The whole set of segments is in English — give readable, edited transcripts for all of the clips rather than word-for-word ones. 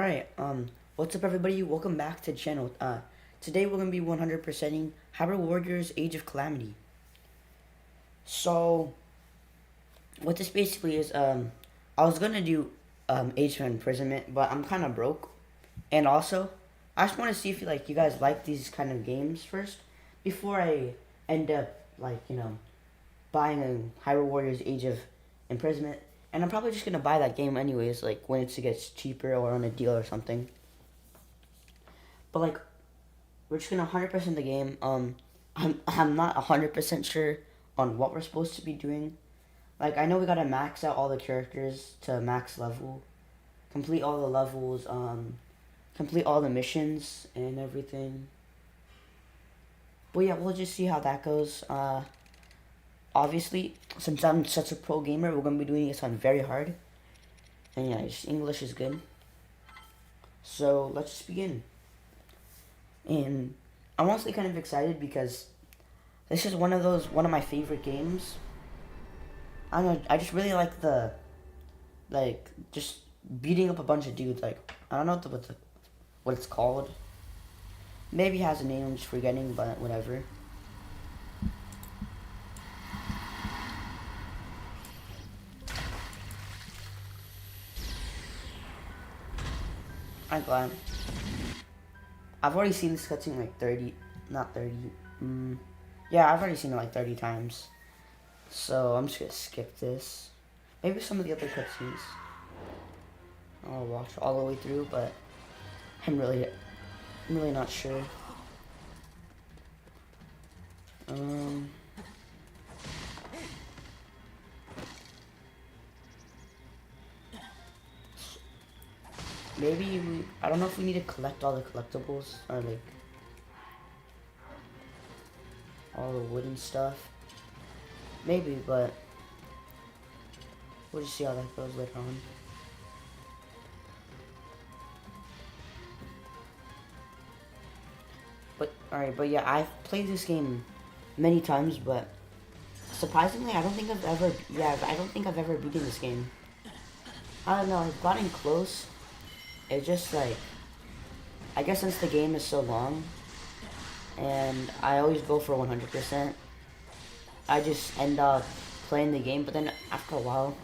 Alright, what's up everybody? Welcome back to the channel. Today we're gonna be 100%ing Hyrule Warriors Age of Calamity. So, what this basically is, I was gonna do, Age of Imprisonment, but I'm kinda broke. And also, I just wanna see if you guys like these kind of games first, before I end up, buying a Hyrule Warriors Age of Imprisonment. And I'm probably just gonna buy that game anyways, like when it gets cheaper or on a deal or something. But we're just gonna 100% the game. I'm not 100% sure on what we're supposed to be doing. I know we gotta max out all the characters to max level, complete all the levels, complete all the missions and everything. But yeah, we'll just see how that goes. Obviously, since I'm such a pro gamer, we're going to be doing this on very hard. And yeah, just English is good. So, let's just begin. And I'm honestly kind of excited because this is one of my favorite games. I don't know, I just really like just beating up a bunch of dudes. I don't know what it's called. Maybe it has a name, I'm just forgetting, but whatever. I'm glad. I've already seen this cutscene like 30, not 30, yeah, I've already seen it like 30 times. So I'm just gonna skip this. Maybe some of the other cutscenes I'll watch all the way through, but I'm really not sure. Maybe I don't know if we need to collect all the collectibles or all the wooden stuff. Maybe, but we'll just see how that goes later on. But yeah, I've played this game many times, but surprisingly, I don't think I've ever beaten this game. I don't know, I've gotten close. It's just I guess since the game is so long, and I always go for 100%, I just end up playing the game, but then after a while,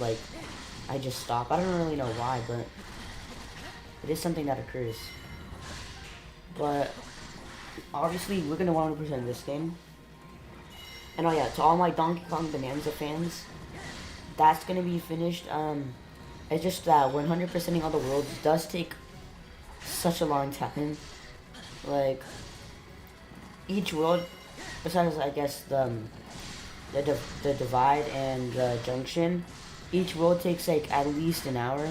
I just stop. I don't really know why, but it is something that occurs. But obviously, we're gonna 100% this game. And oh yeah, to all my Donkey Kong Bonanza fans, that's gonna be finished. It's just that 100%ing all the worlds does take such a long time. Each world, besides I guess the divide and the junction, each world takes at least an hour.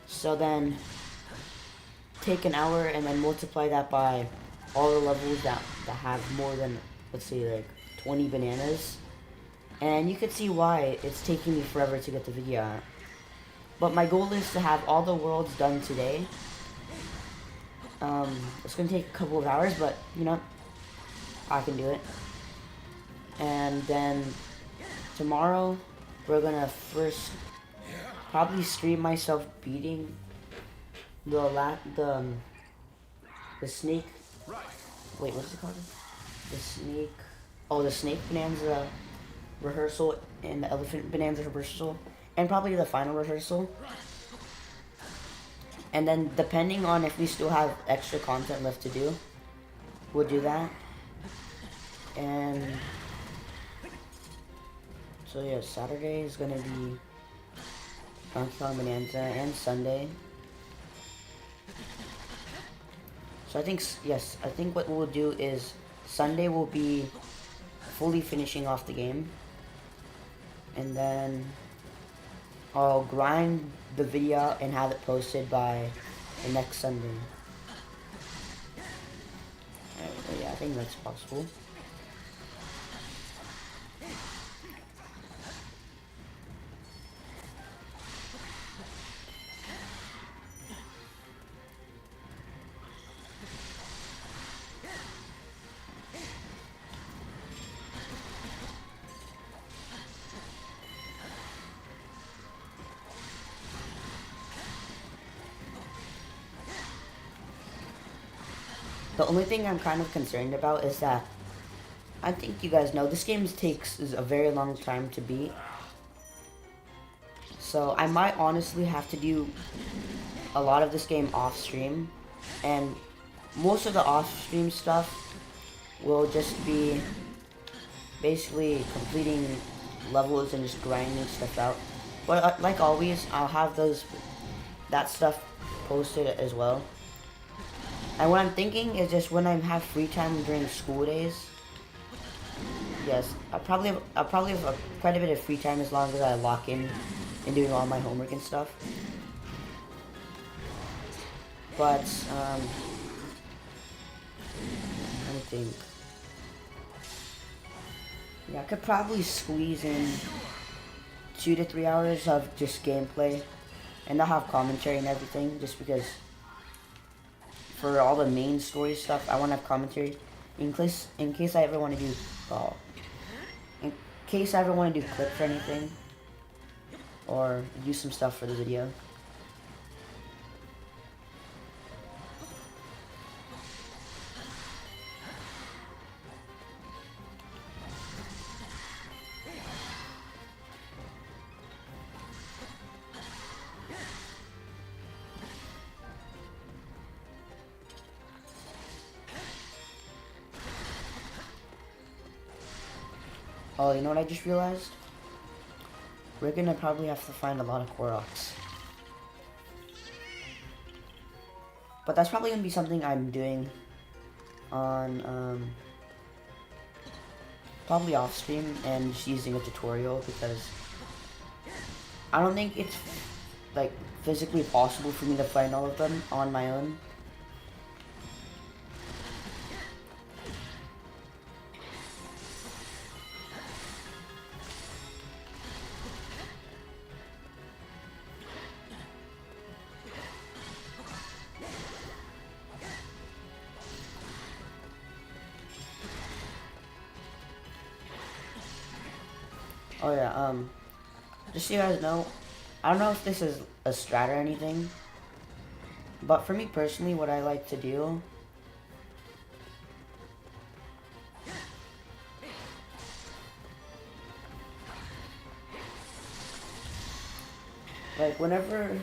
So then take an hour and then multiply that by all the levels that have more than, let's say, 20 bananas. And you could see why it's taking me forever to get the video out. But my goal is to have all the worlds done today. It's going to take a couple of hours, but, I can do it. And then tomorrow, we're going to first probably stream myself beating the snake. Wait, what's it called? The snake bonanza rehearsal and the elephant bonanza rehearsal, and probably the final rehearsal. And then depending on if we still have extra content left to do, we'll do that. And so yeah, Saturday is gonna be Donkey Kong Bonanza, and Sunday. So I think what we'll do is Sunday will be fully finishing off the game. And then I'll grind the video and have it posted by the next Sunday. Yeah, I think that's possible. The only thing I'm kind of concerned about is that I think you guys know this game takes a very long time to beat. So I might honestly have to do a lot of this game off stream, and most of the off stream stuff will just be basically completing levels and just grinding stuff out. But like always, I'll have that stuff posted as well. And what I'm thinking is just when I have free time during school days. Yes, I'll probably have quite a bit of free time as long as I lock in and doing all my homework and stuff. But let me think. Yeah, I could probably squeeze in 2 to 3 hours of just gameplay, and I'll have commentary and everything, just because for all the main story stuff, I want to have commentary in case I ever want to do in case I ever want to do clip for anything or use some stuff for the video. Oh, you know what I just realized? We're gonna probably have to find a lot of Koroks. But that's probably gonna be something I'm doing on, probably off stream and just using a tutorial, because I don't think it's, like, physically possible for me to find all of them on my own. Oh yeah, just so you guys know, I don't know if this is a strat or anything, but for me personally, what I like to do like whenever,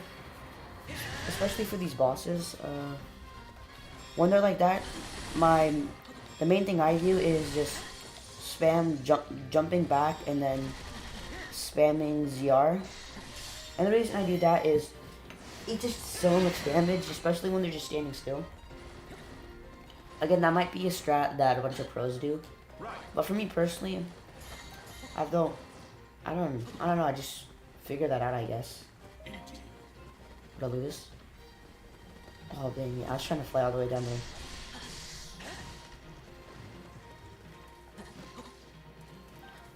especially for these bosses, when they're like that, the main thing I do is just spam jumping back and then spamming ZR. And the reason I do that is it's just so much damage, especially when they're just standing still. Again, that might be a strat that a bunch of pros do, but for me personally, I don't know, I just figured that out, I guess. Did I lose? Oh dang, I was trying to fly all the way down there.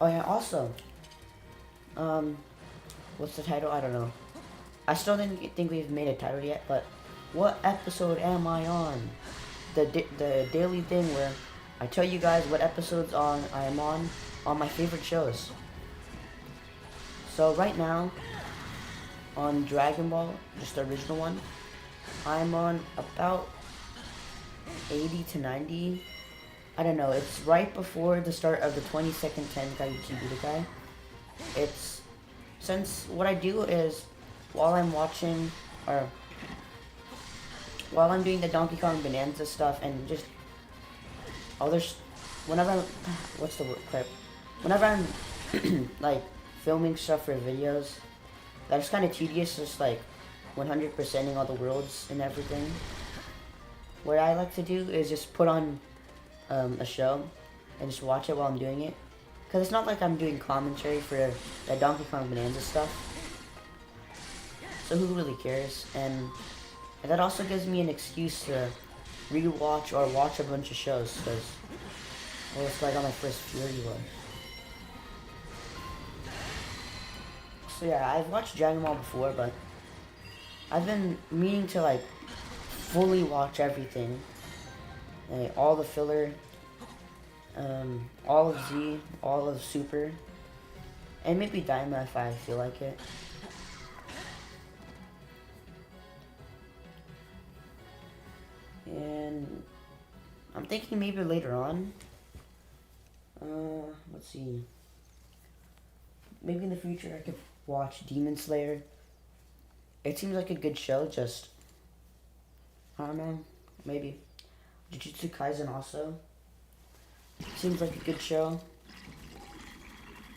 Oh yeah, also, what's the title? I don't know. I still didn't think we've made a title yet, but what episode am I on? The daily thing where I tell you guys what episodes I am on my favorite shows. So right now, on Dragon Ball, just the original one, I'm on about 80 to 90. I don't know, it's right before the start of the 20-second Tenkaichi Budokai. It's, since what I do is, while I'm watching, or while I'm doing the Donkey Kong Bonanza stuff, and just whenever I'm, what's the word, clip? Whenever I'm, like, filming stuff for videos, that's kind of tedious, just, like, 100%ing all the worlds and everything. What I like to do is just put on a show and just watch it while I'm doing it, because it's not like I'm doing commentary for the Donkey Kong Bonanza stuff, so who really cares? And that also gives me an excuse to rewatch or watch a bunch of shows, because well, it's like on my first Fury War. So yeah, I've watched Dragon Ball before, but I've been meaning to like fully watch everything. Like, all the filler, all of Z, all of Super, and maybe Daima if I feel like it. And I'm thinking maybe later on. Let's see. Maybe in the future I could watch Demon Slayer. It seems like a good show, just... I don't know. Maybe. Jujutsu Kaisen also. Seems like a good show.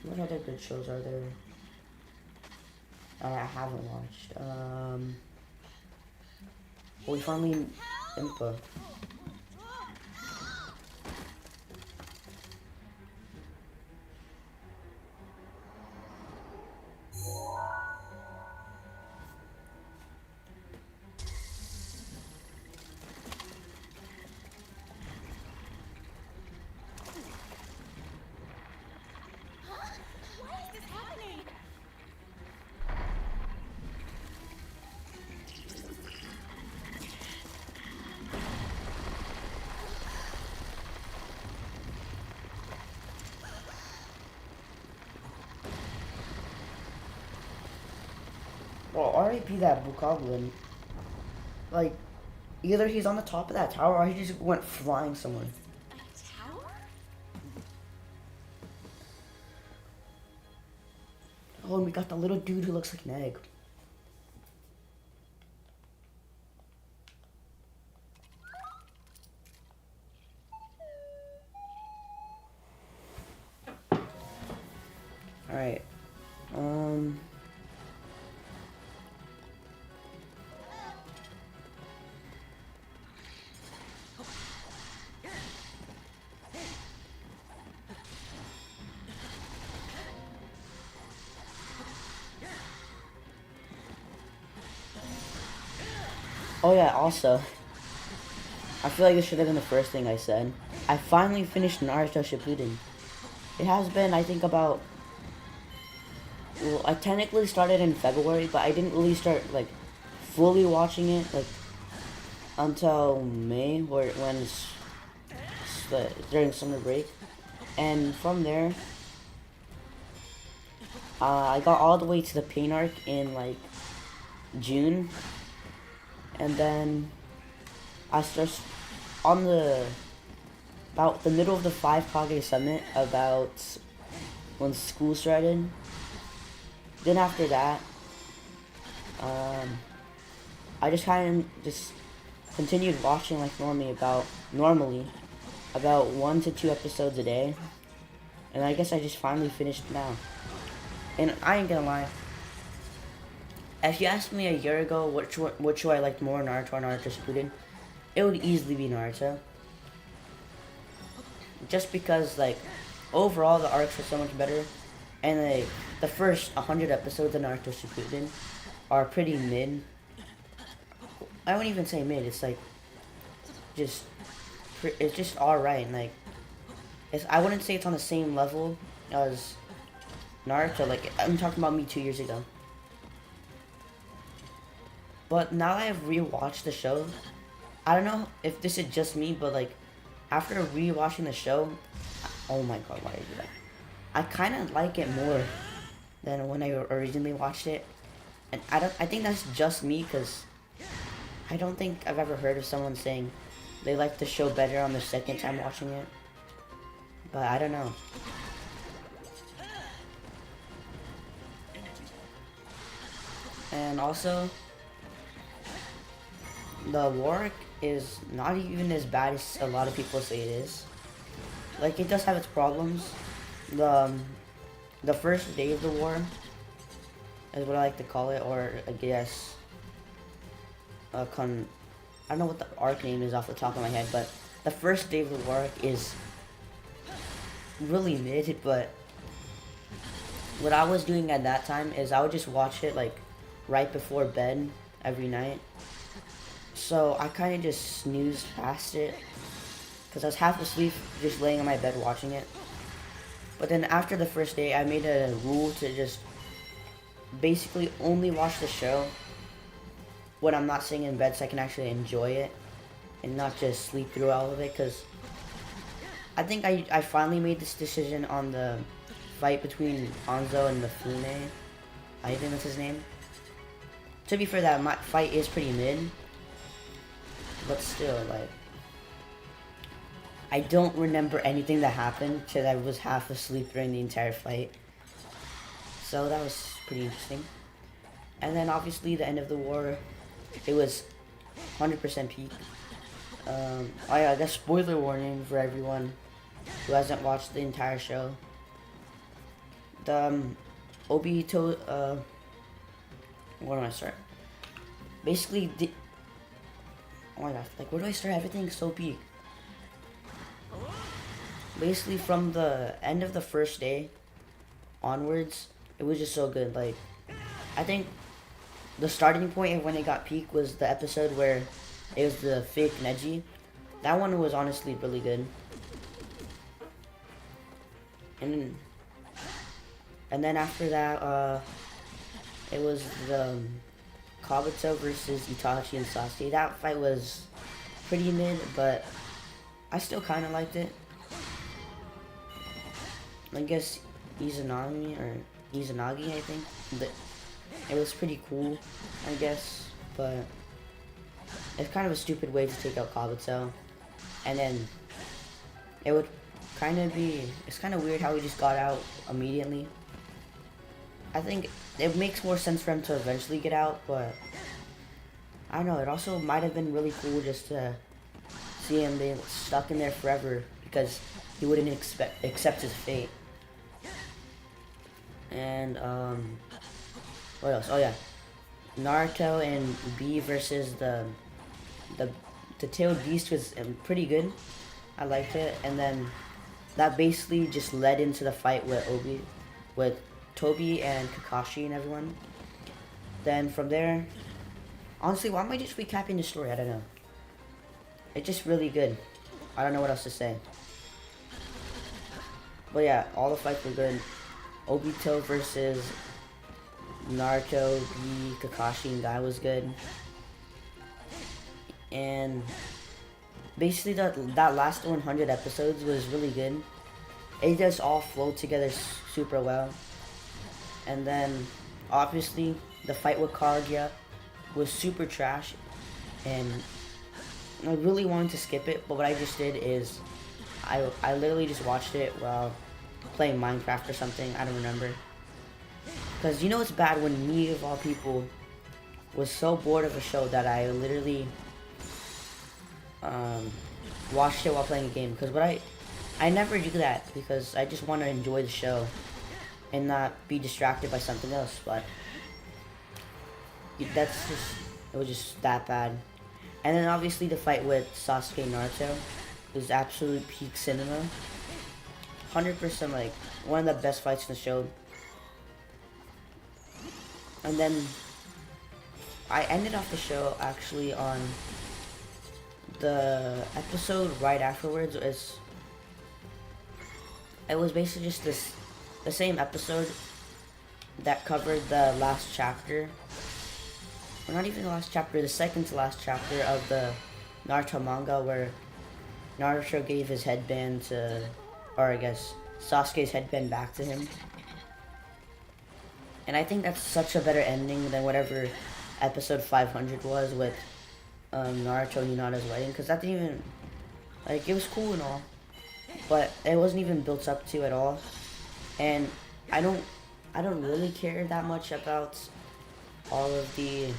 What other good shows are there? I haven't watched. We finally... Impa. Well, RIP that Bokoblin. Like, either he's on the top of that tower or he just went flying somewhere. A tower? Oh, and we got the little dude who looks like an egg. Alright. Oh yeah, also, I feel like this should have been the first thing I said. I finally finished Naruto Shippuden. It has been, I think, about... Well, I technically started in February, but I didn't really start, like, fully watching it, like, until May, when it's during summer break. And from there, I got all the way to the pain arc in, like, June. And then I started on about the middle of the 5 Kage Summit, about when school started. Then after that, I just kind of just continued watching like normally about 1 to 2 episodes a day. And I guess I just finally finished now. And I ain't gonna lie. If you asked me a year ago which show I liked more, Naruto or Naruto Shippuden, it would easily be Naruto. Just because, like, overall the arcs are so much better, and like the first 100 episodes of Naruto Shippuden are pretty mid. I wouldn't even say mid. It's like it's just all right. Like, I wouldn't say it's on the same level as Naruto. Like, I'm talking about me 2 years ago. But now that I've rewatched the show, I don't know if this is just me, but like, after rewatching the show, oh my god, why did I do that? I kind of like it more than when I originally watched it, and I think that's just me, because I don't think I've ever heard of someone saying they like the show better on the second time watching it. But I don't know. And also, the war is not even as bad as a lot of people say it is. Like, it does have its problems. The first day of the war is what I like to call it, or I guess I don't know what the arc name is off the top of my head, but the first day of the war is really mid. But what I was doing at that time is I would just watch it like right before bed every night. So I kind of just snoozed past it, because I was half asleep just laying on my bed watching it. But then after the first day, I made a rule to just basically only watch the show when I'm not sitting in bed, so I can actually enjoy it and not just sleep through all of it. Because I think I finally made this decision on the fight between Hanzo and Mifune. I think that's his name. To be fair, that fight is pretty mid. But still, like, I don't remember anything that happened because I was half asleep during the entire fight. So that was pretty interesting. And then obviously the end of the war, it was 100% peak. Oh yeah, I guess spoiler warning for everyone who hasn't watched the entire show. The Obito, where do I start? Basically, oh my gosh, like where do I start? Everything's so peak. Basically, from the end of the first day onwards, it was just so good. Like, I think the starting point of when it got peak was the episode where it was the fake Neji. That one was honestly really good. And then after that, it was the Kabuto versus Itachi and Sasuke. That fight was pretty mid, but I still kind of liked it. I guess Izanagi, I think. It was pretty cool, I guess, but it's kind of a stupid way to take out Kabuto. And then it would kind of be, it's kind of weird how he just got out immediately. I think it makes more sense for him to eventually get out, but I don't know, it also might have been really cool just to see him being stuck in there forever because he wouldn't accept his fate. And what else? Oh yeah, Naruto and B versus the tailed beast was pretty good. I liked it, and then that basically just led into the fight with Toby and Kakashi and everyone. Then from there, honestly, why am I just recapping the story? I don't know. It's just really good. I don't know what else to say. But yeah, all the fights were good. Obito versus Naruto, B, Kakashi, and Guy was good. And basically that last 100 episodes was really good. It just all flowed together super well. And then obviously the fight with Kaguya was super trash, and I really wanted to skip it, but what I just did is I literally just watched it while playing Minecraft or something. I don't remember. Because you know it's bad when me, of all people, was so bored of a show that I literally watched it while playing a game. Because I never do that because I just want to enjoy the show and not be distracted by something else. But it was just that bad. And then obviously the fight with Sasuke and Naruto was absolute peak cinema. 100% like one of the best fights in the show. And then I ended off the show actually on the episode right afterwards. It was basically just the same episode that covered the last chapter. Or not even the last chapter, the second to last chapter of the Naruto manga, where Naruto gave his headband to, or I guess Sasuke's headband back to him. And I think that's such a better ending than whatever episode 500 was with Naruto and Hinata's wedding, because that didn't even, like, it was cool and all, but it wasn't even built up to at all. And I don't really care that much about all of the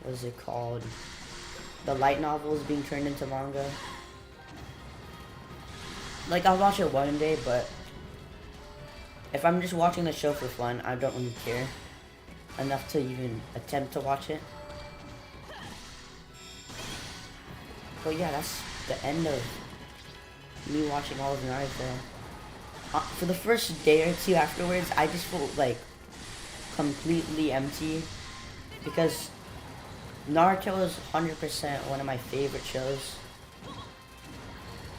what is it called, the light novels being turned into manga. Like, I'll watch it one day, but if I'm just watching the show for fun, I don't really care enough to even attempt to watch it. But yeah, that's the end of me watching all of Naruto. For the first day or two afterwards, I just felt like completely empty, because Naruto is 100% one of my favorite shows.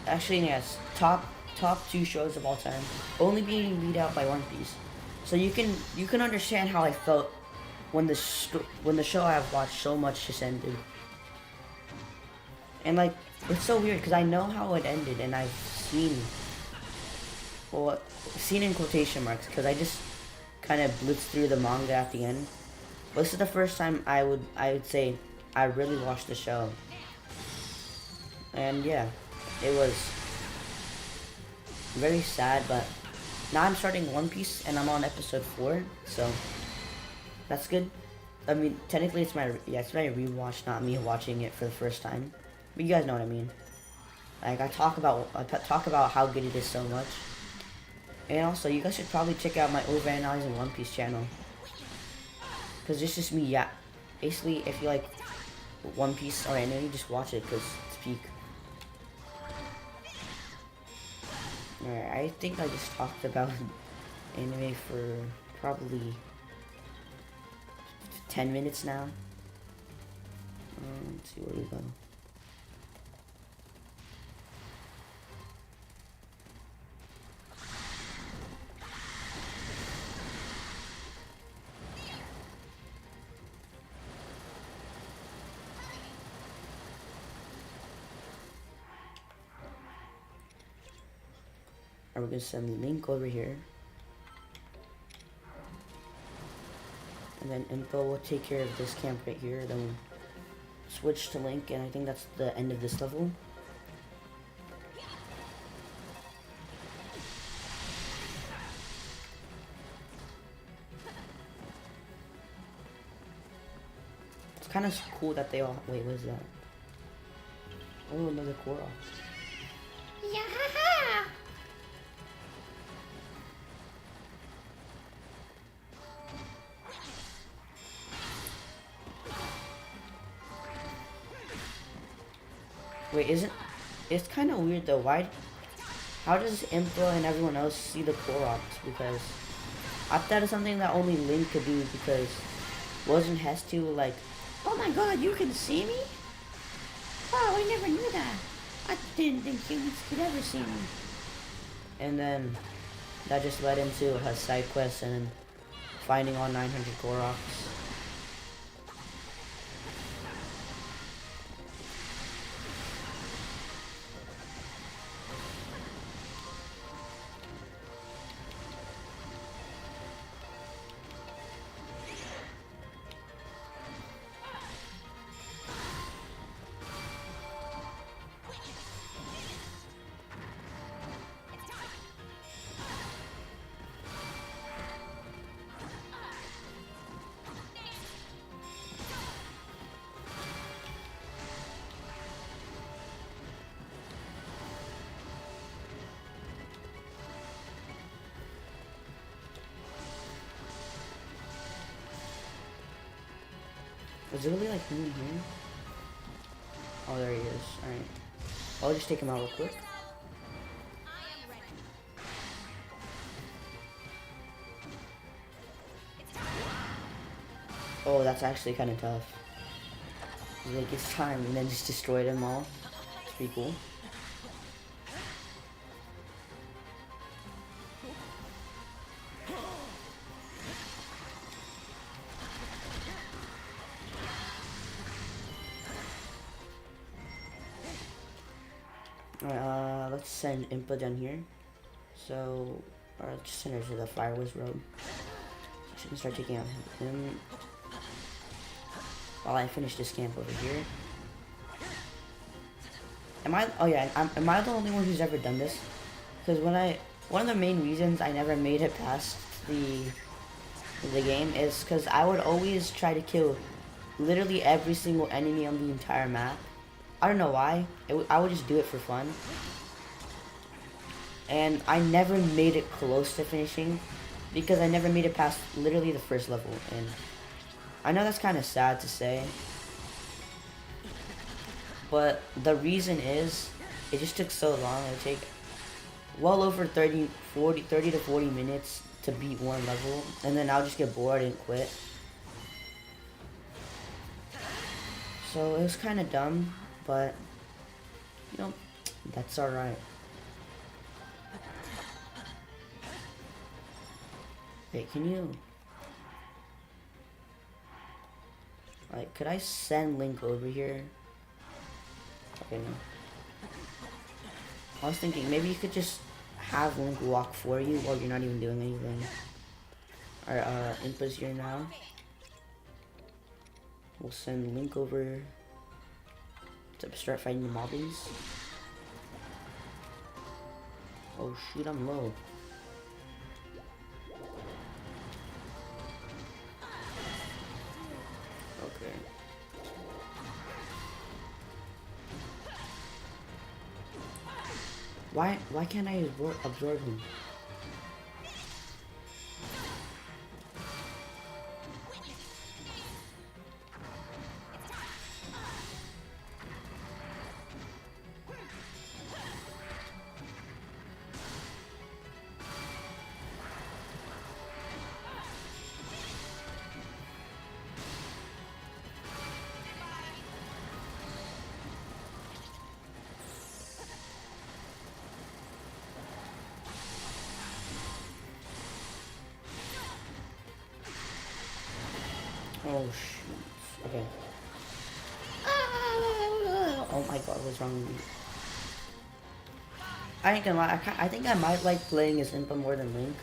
Actually, yes, top 2 shows of all time, only being beat out by One Piece. So you can understand how I felt when the show I've watched so much just ended. And like, it's so weird because I know how it ended, and I've seen in quotation marks, because I just kind of blitzed through the manga at the end. But this is the first time I would say I really watched the show. And yeah. it was very sad, but now I'm starting One Piece and I'm on episode 4, so that's good. I mean, technically it's my rewatch, not me watching it for the first time. But you guys know what I mean. Like I talk about how good it is so much. And also, you guys should probably check out my Overanalyzing One Piece channel. Cause it's just me, yeah. Basically, if you like One Piece or anime, just watch it, cause it's peak. Alright, I think I just talked about anime for probably 10 minutes now. Let's see where we go. We're gonna send the link over here. And then info will take care of this camp right here. Then we'll switch to link, and I think that's the end of this level. It's kind of cool that they all... Wait, what is that? Oh, another Korok. Yeah. Wait, it's kind of weird though. How does Impa and everyone else see the Koroks? Because I thought it's something that only Link could do, because wasn't Hestu like, oh my god, you can see me? Wow, I never knew that. I didn't think humans could ever see me. And then that just led into her side quest and finding all 900 Koroks. Is it really like him in here? Oh, there he is. Alright. I'll just take him out real quick. Oh, that's actually kind of tough. Like, it's time, and then just destroyed them all. It's pretty cool. Alright, let's send Impa down here. So, let's just send her to the Firewoods Road. So she can start taking out him. While I finish this camp over here. Am I the only one who's ever done this? Because one of the main reasons I never made it past the game is because I would always try to kill literally every single enemy on the entire map. I don't know why. I would just do it for fun. And I never made it close to finishing because I never made it past literally the first level. And I know that's kind of sad to say, but the reason is it just took so long. It would take well over 30 to 40 minutes to beat one level, and then I'll just get bored and quit. So it was kind of dumb, but you know, that's alright. Wait, can you... Like, could I send Link over here? Okay, no. I was thinking, maybe you could just have Link walk for you while you're not even doing anything. Alright, Impa's here now. We'll send Link over to start fighting the mobbies. Oh shoot, I'm low. Okay. Why can't I absorb him? Oh shoot. Okay. Oh my god, what's wrong with me? I ain't gonna lie, I think I might like playing as Impa more than Link.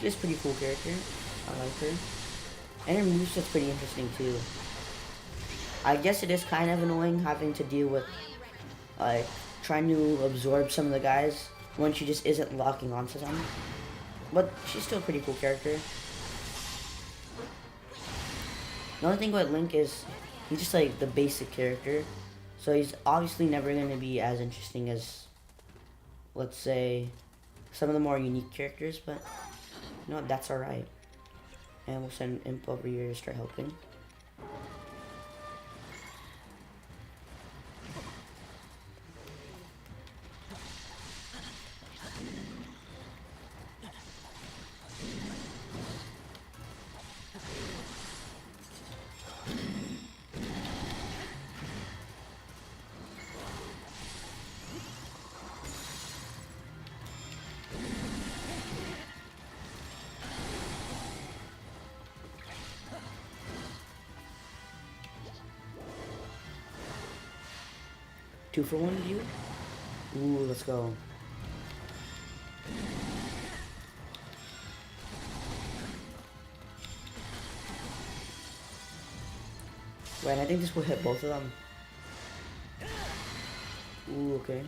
She's a pretty cool character. I like her. And her moveset's pretty interesting too. I guess it is kind of annoying having to deal with, like, trying to absorb some of the guys when she just isn't locking onto them. But she's still a pretty cool character. The only thing with Link is he's just like the basic character. So he's obviously never going to be as interesting as, let's say, some of the more unique characters. But, you know what, that's alright. And we'll send Imp over here to start helping. Two for one, you? Ooh, let's go. Wait, I think this will hit both of them. Ooh, okay.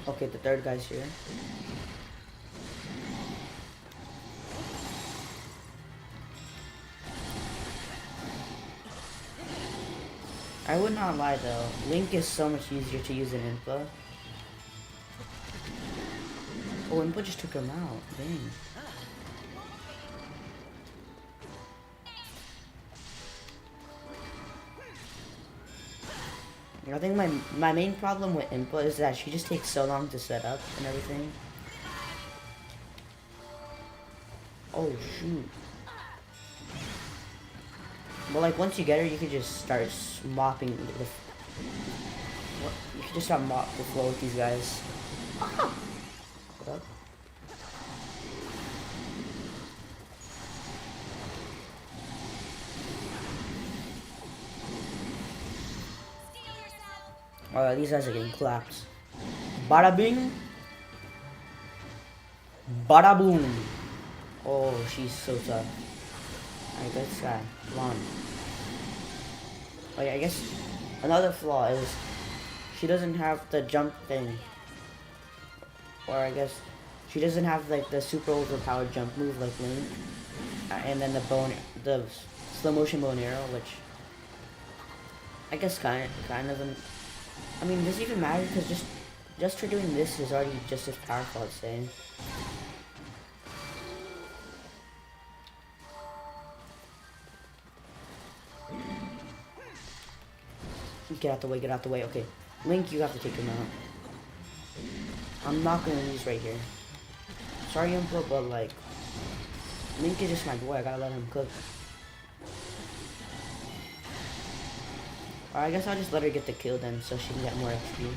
Okay, the third guy's here. I would not lie though, Link is so much easier to use than Impa. Oh, Impa just took him out, dang. I think my main problem with Impa is that she just takes so long to set up and everything. Oh shoot. But like once you get her, you can just start mopping the. You can just start mop the floor with these guys. What up? Oh, these guys are getting clapped. Bada bing. Bada boom. Oh, she's so tough. Alright, this guy. Come on. Oh yeah, I guess another flaw is she doesn't have the jump thing. Or I guess she doesn't have like the super overpowered jump move like Link. And then the slow motion bow and arrow, which I guess kind of I mean, does it even matter? Because just for doing this is already just as powerful, I'd say. Get out the way, get out the way. Okay, Link, you have to take him out. I'm not gonna lose right here. Sorry, Impa, but like, Link is just my boy. I gotta let him cook. Or I guess I'll just let her get the kill then so she can get more XP.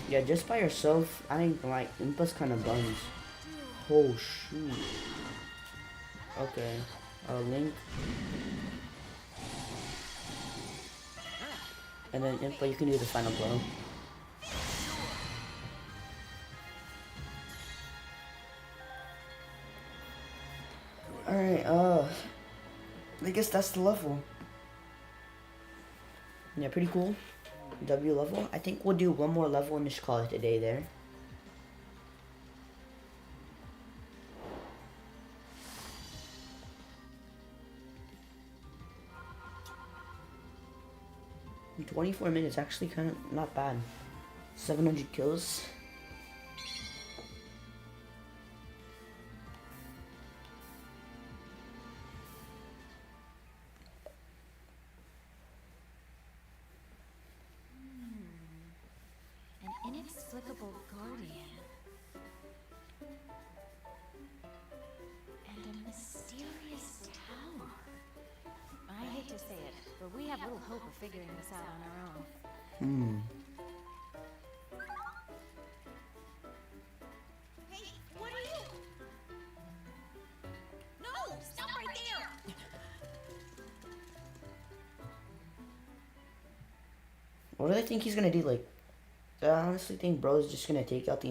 Yeah, just by yourself, I ain't like Impa's kind of buns. Oh shoot. Okay. Link. And then Impa, you can do the final blow. Alright, I guess that's the level. Yeah, pretty cool. W level. I think we'll do one more level and just call it a day there. In 24 minutes, actually kind of not bad. 700 kills. An inexplicable guardian. And a mysterious tower. I hate to say it, but we have little hope of figuring this out on our own. Hey, what are you? No! Stop right there! What do they think he's gonna do? Like, I honestly think bro's just gonna take out the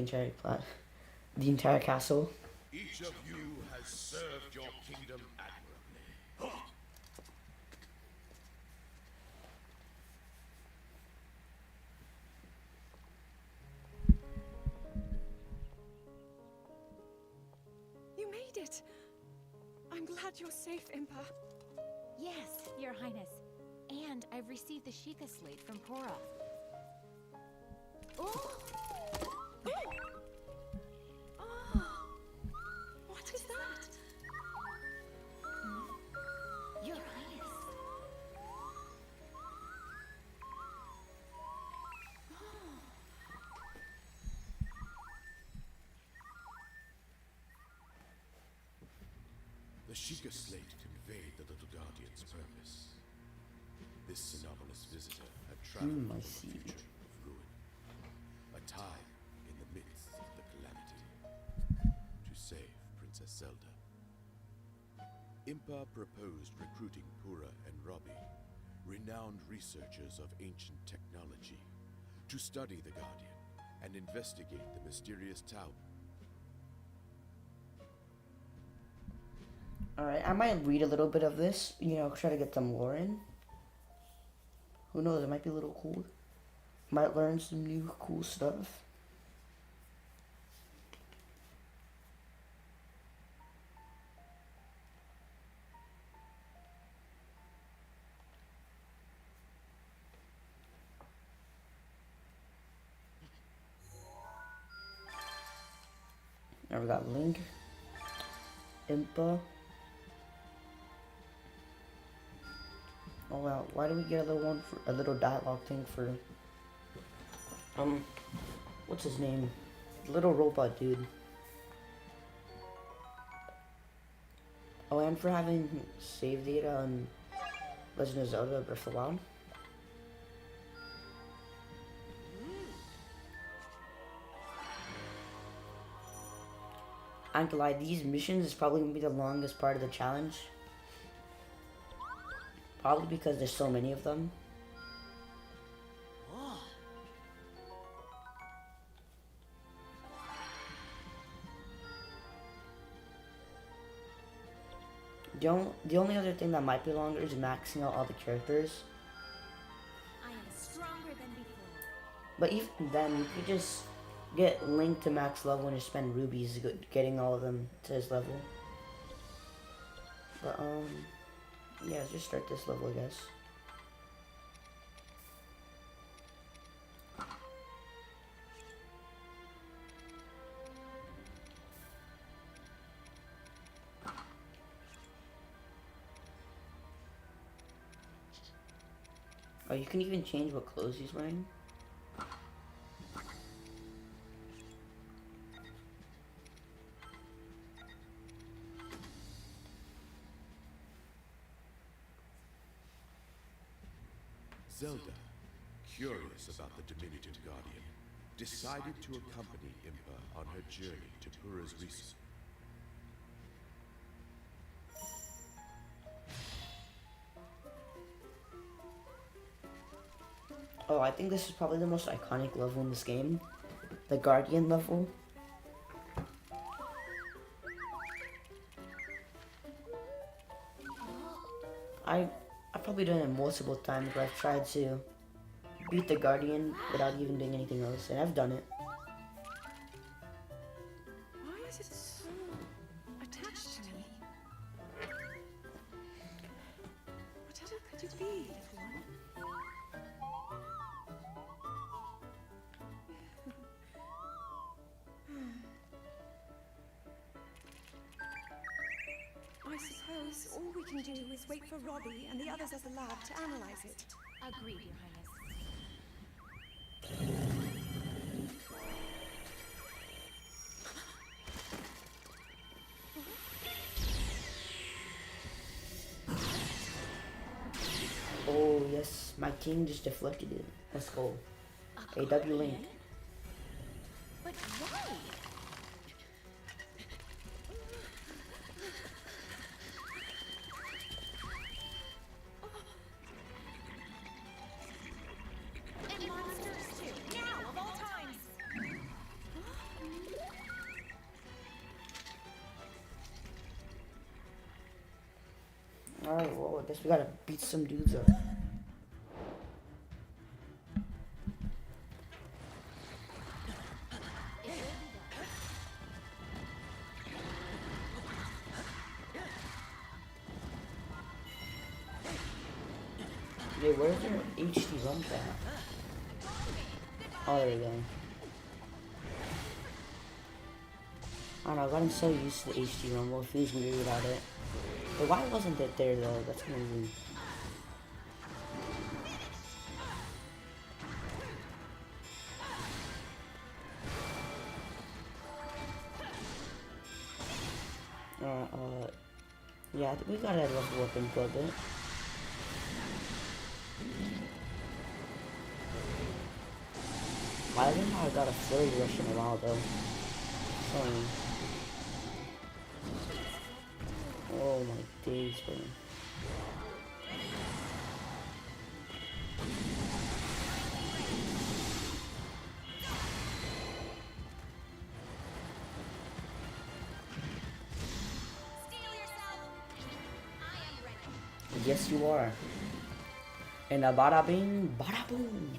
entire castle. Each of you has served your kingdom admirably. You made it! I'm glad you're safe, Impa. Yes, Your Highness. And I've received the Sheikah slate from Pora. Oh! Oh! What is that? Your Highness. The Sheikah slate conveyed the little guardian's purpose. This anomalous visitor had traveled I from see. a future of ruin, a time in the midst of the calamity, to save Princess Zelda. Impa proposed recruiting Pura and Robbie, renowned researchers of ancient technology, to study the Guardian and investigate the mysterious tower. Alright, I might read a little bit of this, try to get some lore in. Who knows, it might be a little cool. Might learn some new cool stuff. Now we got Link, Impa. Oh wow, why do we get a little dialogue thing for what's his name? Little robot dude. Oh, and for having save data on Legend of Zelda Breath of the Wild. I ain't gonna lie, these missions is probably gonna be the longest part of the challenge. Probably because there's so many of them. The only other thing that might be longer is maxing out all the characters. I am stronger than before. But even then, you could just get Link to max level and just spend rubies getting all of them to his level. But, yeah, let's just start this level, I guess. Oh, you can even change what clothes he's wearing. Zelda, curious about the diminutive guardian, decided to accompany Impa on her journey to Pura's research. Oh, I think this is probably the most iconic level in this game. The Guardian level. I've probably done it multiple times where I've tried to beat the Guardian without even doing anything else, and I've done it. Why is it so attached to me? Whatever could it be, little one? I suppose all we can do is wait for Robbie and the others at the lab to analyze it. Agreed, Your Highness. Oh yes, my king just deflected it. Let's go. AW Link. But why? And monsters too. Now, of all times. Alright, well, I guess we gotta beat some dudes up. Yeah, where's their HD run at? Oh, there we go. I don't know, I've gotten so used to the HD rumble, it feels weird without it. But why wasn't it there though? That's kind of weird. Yeah, we gotta level up and build it. I didn't know I got a flurry rush in a while though. Sorry. Oh my days, bro. Steel yourself. I am ready. Yes, you are. And a bada bing, bada boom.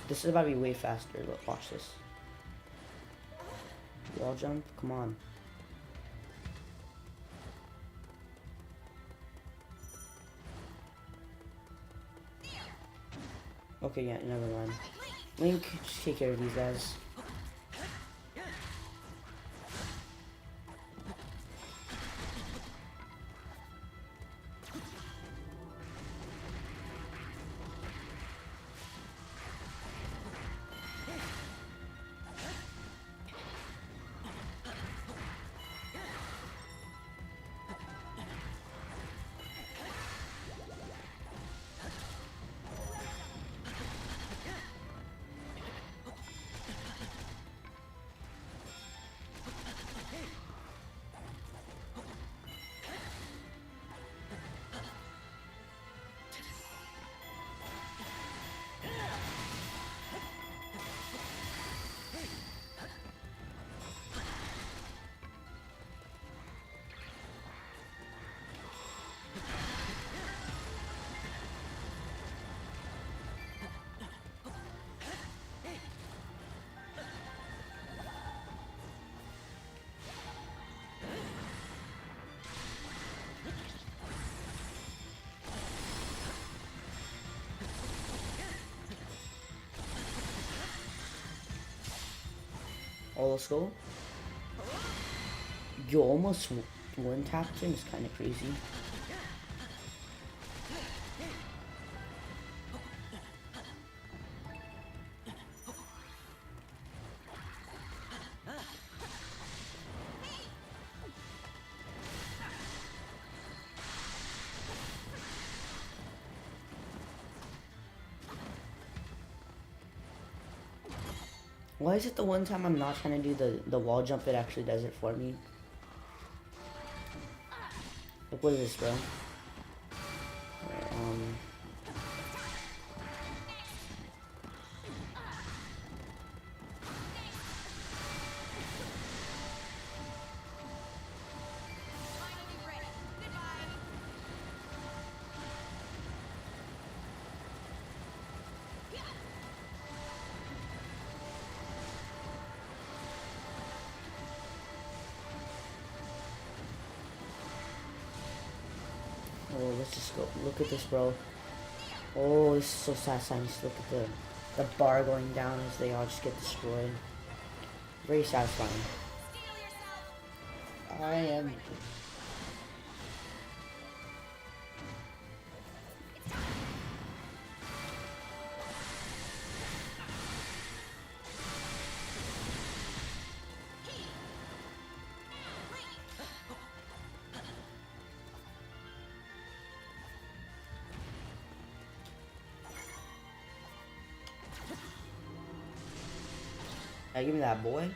This is about to be way faster. Look, watch this. Wall jump? Come on. Okay, yeah, never mind. Link, just take care of these guys. Oh, let's go. You almost one tapped him. It's kind of crazy. Why is it the one time I'm not trying to do the wall jump, it actually does it for me? Like, what is this, bro? Alright, oh, let's just go. Look at this, bro. Oh, this is so satisfying. Just look at the bar going down as they all just get destroyed. Very satisfying. I am. Hey, give me that, boy.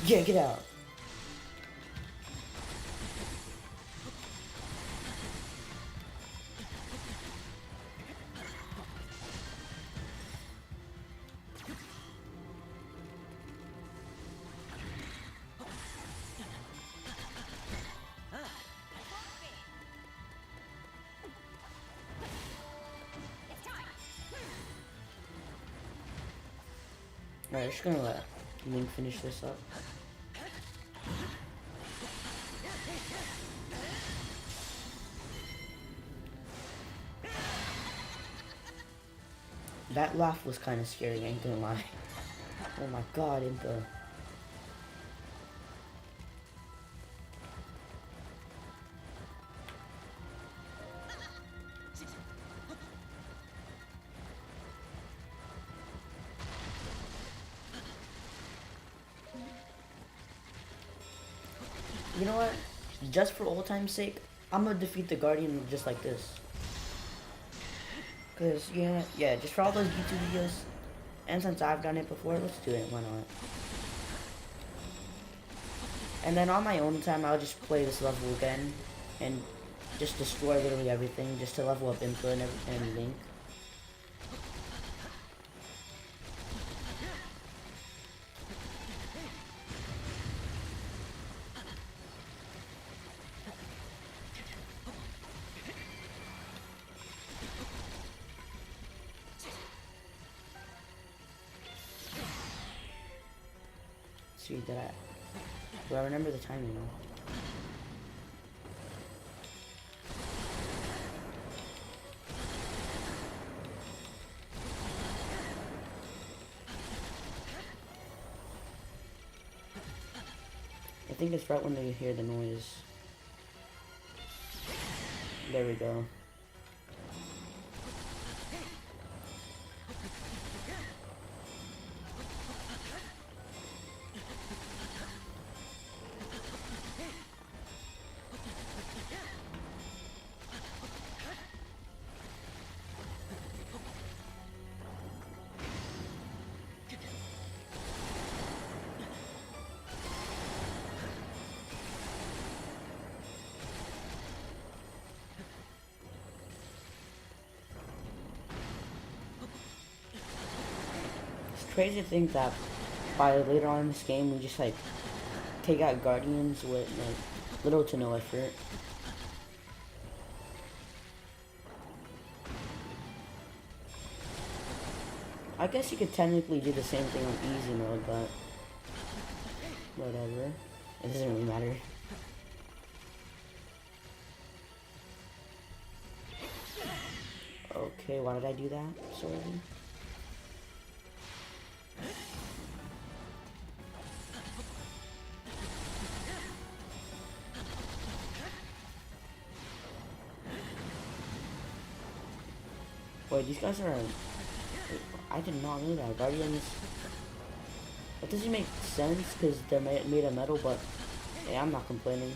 Yeah, get out. Alright, just gonna let Link finish this up. That laugh was kind of scary, I ain't gonna lie. Oh my god, Inca. You know what? Just for old time's sake, I'm gonna defeat the Guardian just like this. Cause yeah, just for all those YouTube videos, and since I've done it before, let's do it. Why not? And then on my own time, I'll just play this level again, and just destroy literally everything, just to level up Impa and Link. See, do I remember the timing though? I think it's right when they hear the noise. There we go. Crazy to think that by later on in this game we just like take out Guardians with like little to no effort. I guess you could technically do the same thing on easy mode, but whatever. It doesn't really matter. Okay, why did I do that so early? these guys are... I did not know that. Guardians... That doesn't make sense because they're made of metal, but... Yeah, I'm not complaining.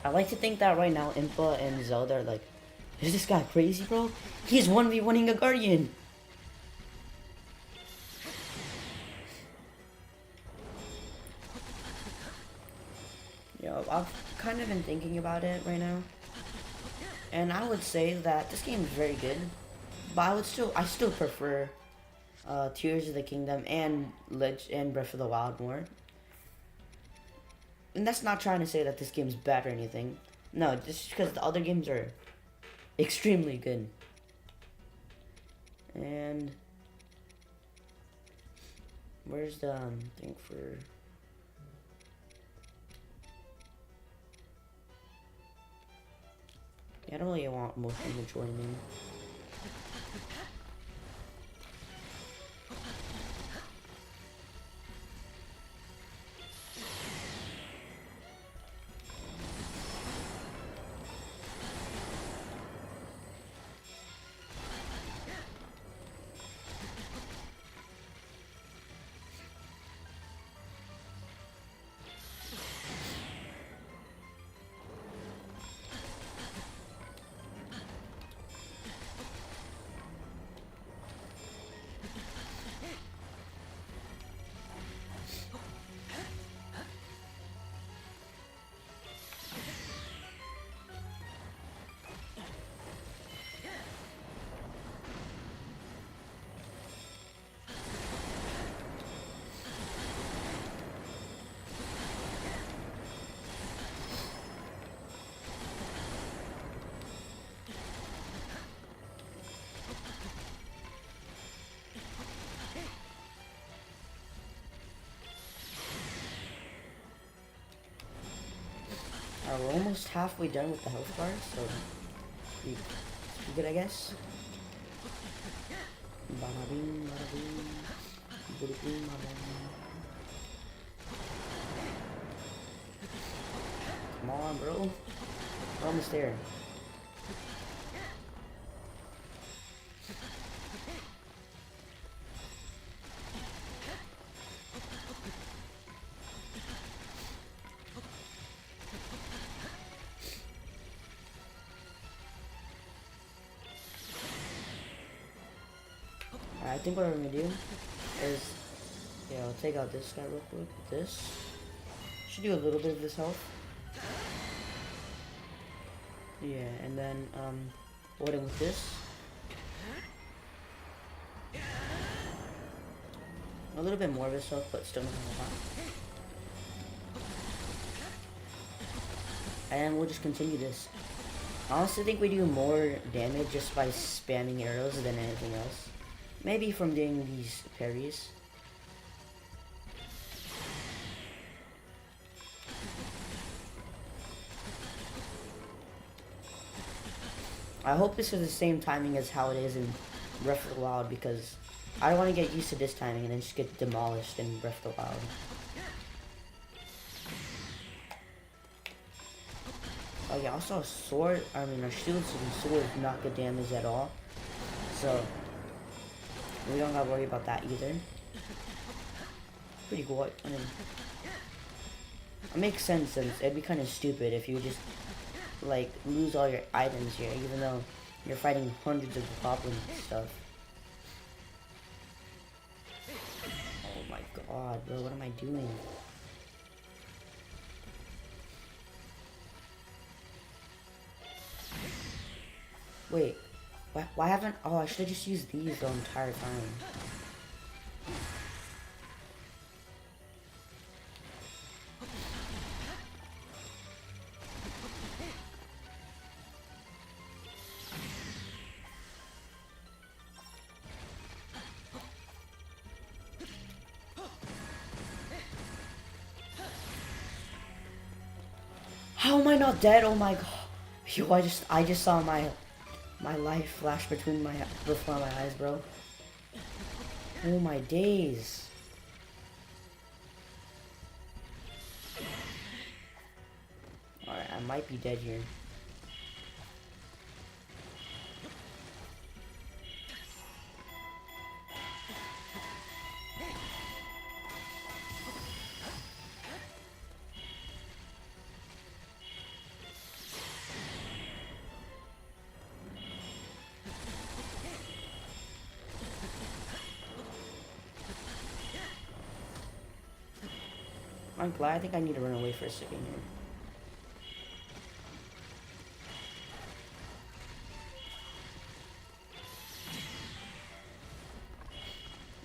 I like to think that right now, Impa and Zelda are like, is this guy crazy, bro? He's 1v1ing a Guardian! Yo, I've kind of been thinking about it right now. And I would say that this game is very good. But I still prefer Tears of the Kingdom and Breath of the Wild more. And that's not trying to say that this game's bad or anything. No, just because the other games are extremely good. And where's the thing for... Yeah, I don't really want motion control anymore. We're almost halfway done with the health bar, so pretty good, I guess. Bada bing, bada bing, bada bing, bada bing. Come on, bro. We're almost there. I think what I'm gonna do is, yeah, I'll take out this guy real quick. This should do a little bit of this health. Yeah, and then what with this? A little bit more of his health, but still not a lot. And we'll just continue this. I honestly think we do more damage just by spamming arrows than anything else. Maybe from doing these parries. I hope this is the same timing as how it is in Breath of the Wild, because I don't want to get used to this timing and then just get demolished in Breath of the Wild. Oh yeah, also a sword, our shields and swords not good damage at all. So we don't gotta worry about that either. Pretty cool. I mean, it makes sense, and it'd be kind of stupid if you just like lose all your items here, even though you're fighting hundreds of goblins and stuff. Oh my god, bro, what am I doing? Wait, why haven't... Oh, I should have just used these the entire time. How am I not dead? Oh my god. Yo, I just saw my life flash before my eyes, bro. Oh my days. Alright, I might be dead here. I'm glad. I think I need to run away for a second here.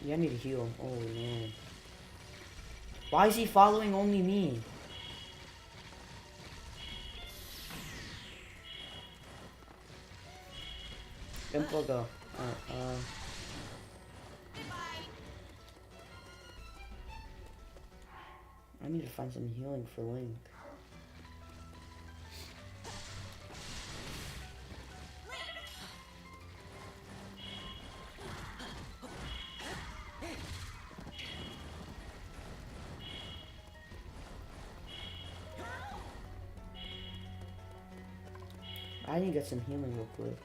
Yeah, I need to heal. Oh no. Why is he following only me? Simple go. I need to find some healing for Link. I need to get some healing real quick.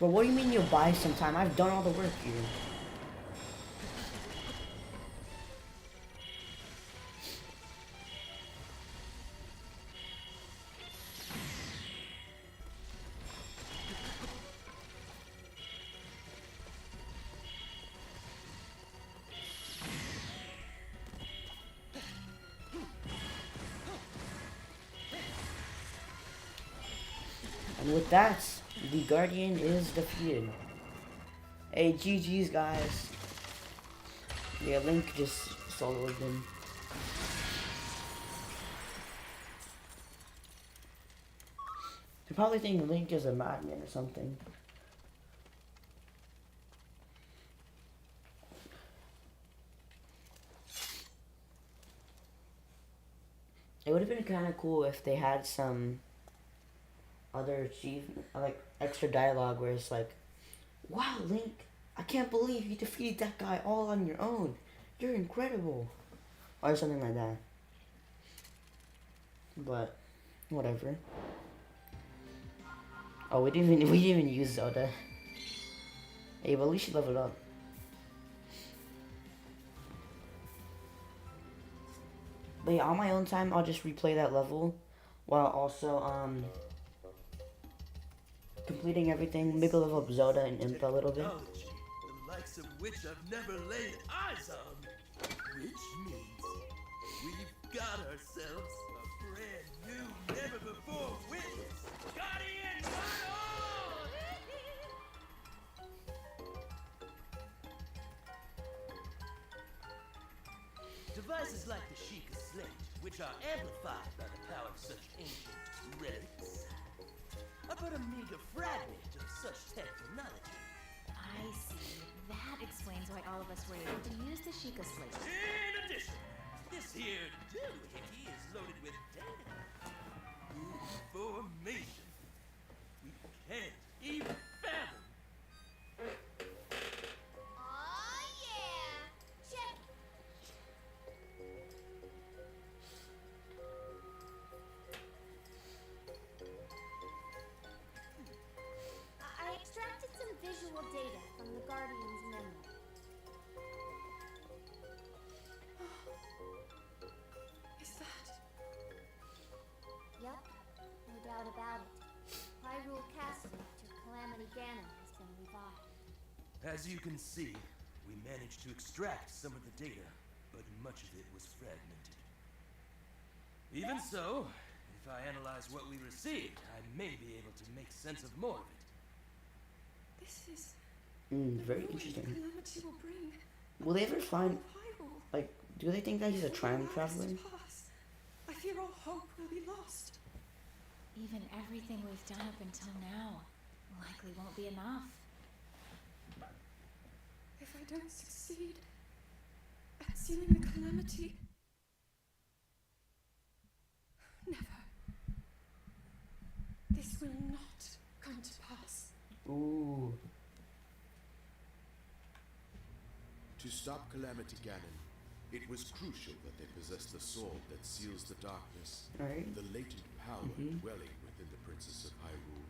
But what do you mean you'll buy some time? I've done all the work here. And with that, the Guardian is defeated. Hey, GG's, guys. Yeah, Link just soloed him. They probably think Link is a madman or something. It would have been kind of cool if they had some other achievement, like extra dialogue where it's like, wow, Link, I can't believe you defeated that guy all on your own. You're incredible. Or something like that. But whatever. Oh, we didn't even use Zelda. Hey, but at least she leveled up. But yeah, on my own time, I'll just replay that level while also completing everything. Maybe level up Zelda and Imp a little bit. The likes of which I've never laid eyes on. Which means we've got ourselves a brand new, never before witnessed Guardian Battle! Devices like the Sheikah Slate, which are amplified by the power of such ancient relics, are but a meager fragment of such technology. I see. That explains why all of us were able to use the Sheikah Slate. In addition, this here doohickey is loaded with data. Information we can't even fathom. Oh yeah! Ganon is gonna revive. As you can see, we managed to extract some of the data, but much of it was fragmented. Even so, if I analyze what we received, I may be able to make sense of more of it. This is Very the ruin interesting. Calamity will bring. Will they ever find, Hyrule. like, do they think that he's a Before time the traveler? last pass, I fear all hope will be lost. Even everything we've done up until now likely won't be enough. If I don't succeed at sealing the Calamity, never. This will not come to pass. Ooh. To stop Calamity Ganon, it was crucial that they possess the sword that seals the darkness, Alright. the latent power dwelling within the Princess of Hyrule.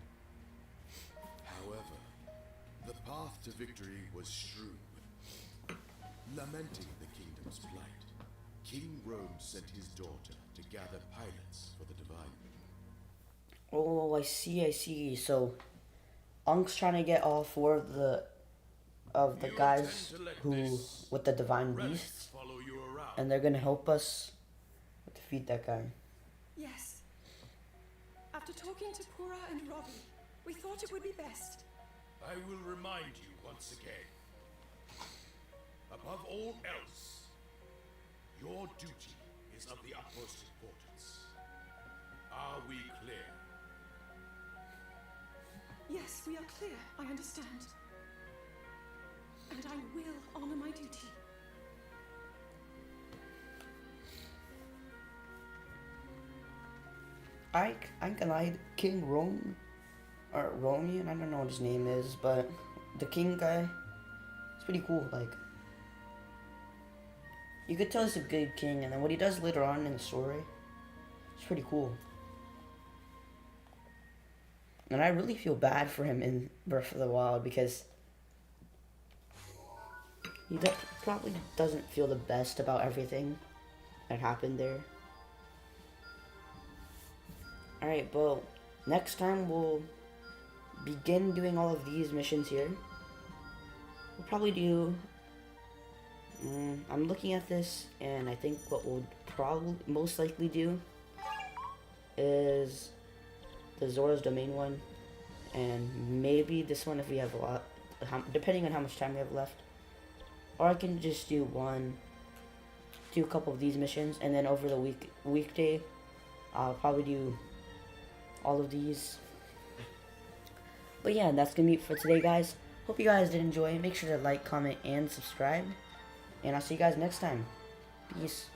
However, the path to victory was strewn with lamenting the kingdom's plight. King Rome sent his daughter to gather pilots for the divine. Oh, I see. So, Unk's trying to get all four of the You guys intend to let who this with the divine relic beasts, follow you around. and they're gonna help us defeat that guy. Yes. After talking to Pura and Robbie, we thought it would be best. I will remind you once again. Above all else, your duty is of the utmost importance. Are we clear? Yes, we are clear. I understand. And I will honor my duty. I can lie, King Rome, or Romian, I don't know what his name is, but the king guy, it's pretty cool. Like, you could tell he's a good king, and then what he does later on in the story, it's pretty cool. And I really feel bad for him in Breath of the Wild because he probably doesn't feel the best about everything that happened there. Alright, well, next time we'll begin doing all of these missions here. We'll probably do... I'm looking at this, and I think what we'll probably most likely do is the Zora's Domain one, and maybe this one if we have a lot, depending on how much time we have left. Or I can just do a couple of these missions, and then over the weekday, I'll probably do all of these. But yeah, that's gonna be it for today, guys. Hope you guys did enjoy. Make sure to like, comment, and subscribe. And I'll see you guys next time. Peace.